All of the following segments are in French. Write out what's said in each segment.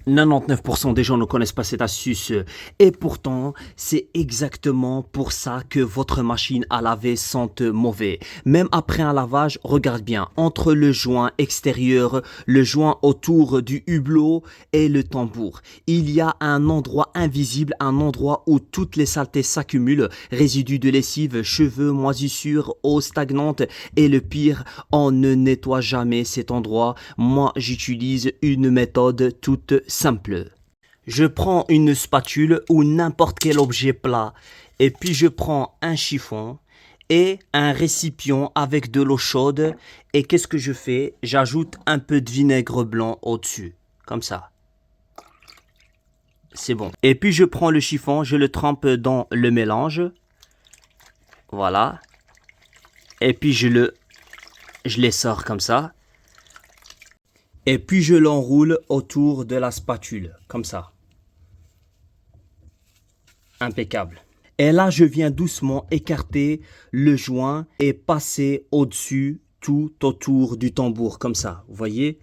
99% des gens ne connaissent pas cette astuce et pourtant c'est exactement pour ça que votre machine à laver sente mauvais. Même après un lavage, regarde bien, entre le joint extérieur, le joint autour du hublot et le tambour, il y a un endroit invisible, un endroit où toutes les saletés s'accumulent, résidus de lessive, cheveux, moisissures, eau stagnante et le pire, on ne nettoie jamais cet endroit. Moi j'utilise une méthode toute simple. Je prends une spatule ou n'importe quel objet plat et puis je prends un chiffon et un récipient avec de l'eau chaude et qu'est-ce que je fais? J'ajoute un peu de vinaigre blanc au-dessus, comme ça. C'est bon. Et puis je prends le chiffon, je le trempe dans le mélange. Voilà. Et puis je les sors comme ça. Et puis je l'enroule autour de la spatule, comme ça. Impeccable. Et là, je viens doucement écarter le joint et passer au-dessus, tout autour du tambour, comme ça. Vous voyez?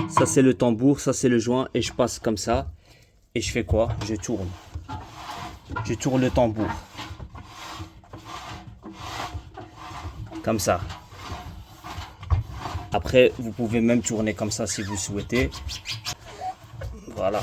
Ça, c'est le tambour, ça, c'est le joint. Et je passe comme ça. Et je fais quoi? Je tourne. Je tourne le tambour. Comme ça. Après, vous pouvez même tourner comme ça si vous souhaitez. Voilà.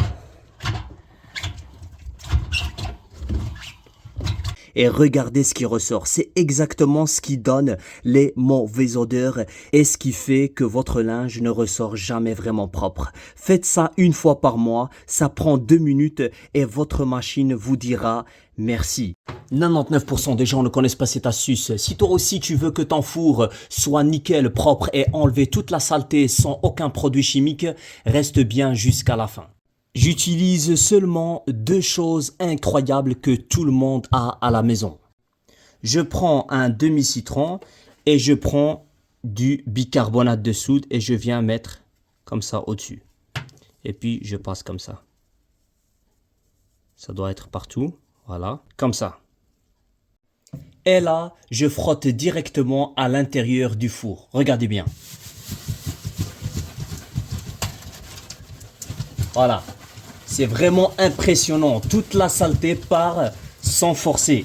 Et regardez ce qui ressort. C'est exactement ce qui donne les mauvaises odeurs et ce qui fait que votre linge ne ressort jamais vraiment propre. Faites ça une fois par mois. Ça prend 2 minutes et votre machine vous dira merci. 99% des gens ne connaissent pas cette astuce. Si toi aussi tu veux que ton four soit nickel, propre et enlever toute la saleté sans aucun produit chimique, reste bien jusqu'à la fin. J'utilise seulement 2 choses incroyables que tout le monde a à la maison. Je prends un demi-citron et je prends du bicarbonate de soude et je viens mettre comme ça au-dessus. Et puis je passe comme ça. Ça doit être partout. Voilà, comme ça. Et là, je frotte directement à l'intérieur du four. Regardez bien. Voilà. C'est vraiment impressionnant. Toute la saleté part sans forcer.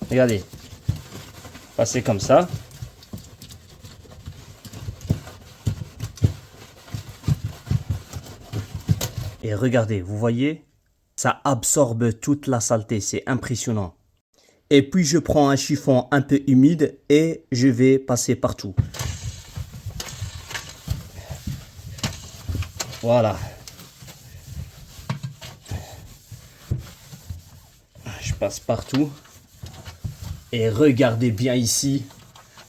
Regardez. Passez comme ça. Et regardez, vous voyez? Ça absorbe toute la saleté. C'est impressionnant. Et puis je prends un chiffon un peu humide et je vais passer partout. Voilà. Je passe partout. Et regardez bien ici.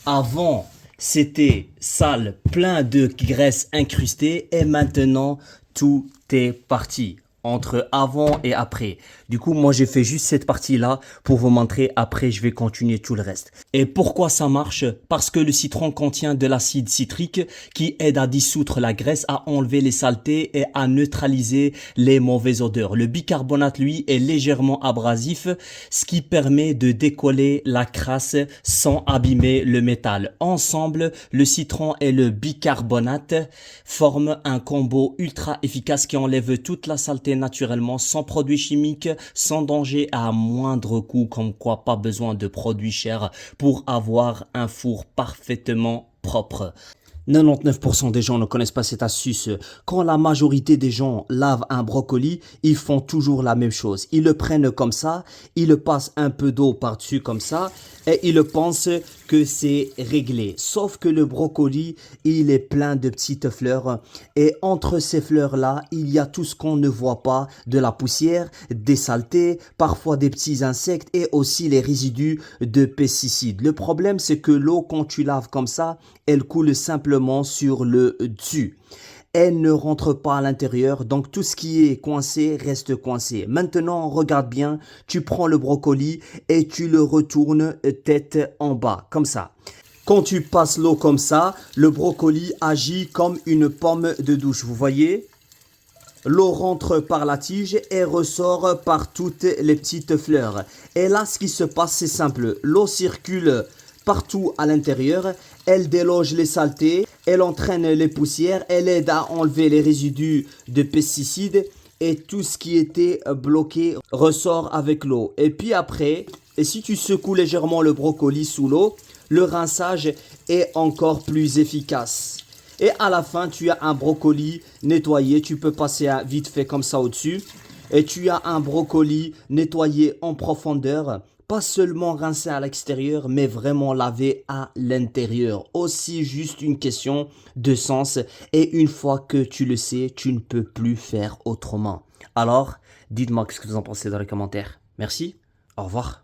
Avant, c'était sale, plein de graisse incrustée. Et maintenant, tout est parti. Entre avant et après. Du coup, moi, j'ai fait juste cette partie-là pour vous montrer. Après, je vais continuer tout le reste. Et pourquoi ça marche? Parce que le citron contient de l'acide citrique qui aide à dissoudre la graisse, à enlever les saletés et à neutraliser les mauvaises odeurs. Le bicarbonate, lui, est légèrement abrasif, ce qui permet de décoller la crasse sans abîmer le métal. Ensemble, le citron et le bicarbonate forment un combo ultra efficace qui enlève toute la saleté naturellement, sans produits chimiques, sans danger, à moindre coût, comme quoi pas besoin de produits chers pour avoir un four parfaitement propre. 99% des gens ne connaissent pas cette astuce. Quand la majorité des gens lavent un brocoli, ils font toujours la même chose. Ils le prennent comme ça, ils le passent un peu d'eau par-dessus comme ça et ils pensent que c'est réglé. Sauf que le brocoli, il est plein de petites fleurs et entre ces fleurs-là, il y a tout ce qu'on ne voit pas, de la poussière, des saletés, parfois des petits insectes et aussi les résidus de pesticides. Le problème, c'est que l'eau, quand tu laves comme ça, elle coule simplement sur le dessus. Elle ne rentre pas à l'intérieur, donc tout ce qui est coincé reste coincé. Maintenant, regarde bien, tu prends le brocoli et tu le retournes tête en bas, comme ça. Quand tu passes l'eau comme ça, le brocoli agit comme une pomme de douche, vous voyez? L'eau rentre par la tige et ressort par toutes les petites fleurs. Et là, ce qui se passe, c'est simple. L'eau circule partout à l'intérieur, elle déloge les saletés, elle entraîne les poussières, elle aide à enlever les résidus de pesticides et tout ce qui était bloqué ressort avec l'eau. Et puis après, et si tu secoues légèrement le brocoli sous l'eau, le rinçage est encore plus efficace. Et à la fin, tu as un brocoli nettoyé, tu peux passer vite fait comme ça au-dessus. Et tu as un brocoli nettoyé en profondeur, pas seulement rincé à l'extérieur, mais vraiment lavé à l'intérieur. Aussi juste une question de sens. Et une fois que tu le sais, tu ne peux plus faire autrement. Alors, dites-moi ce que vous en pensez dans les commentaires. Merci, au revoir.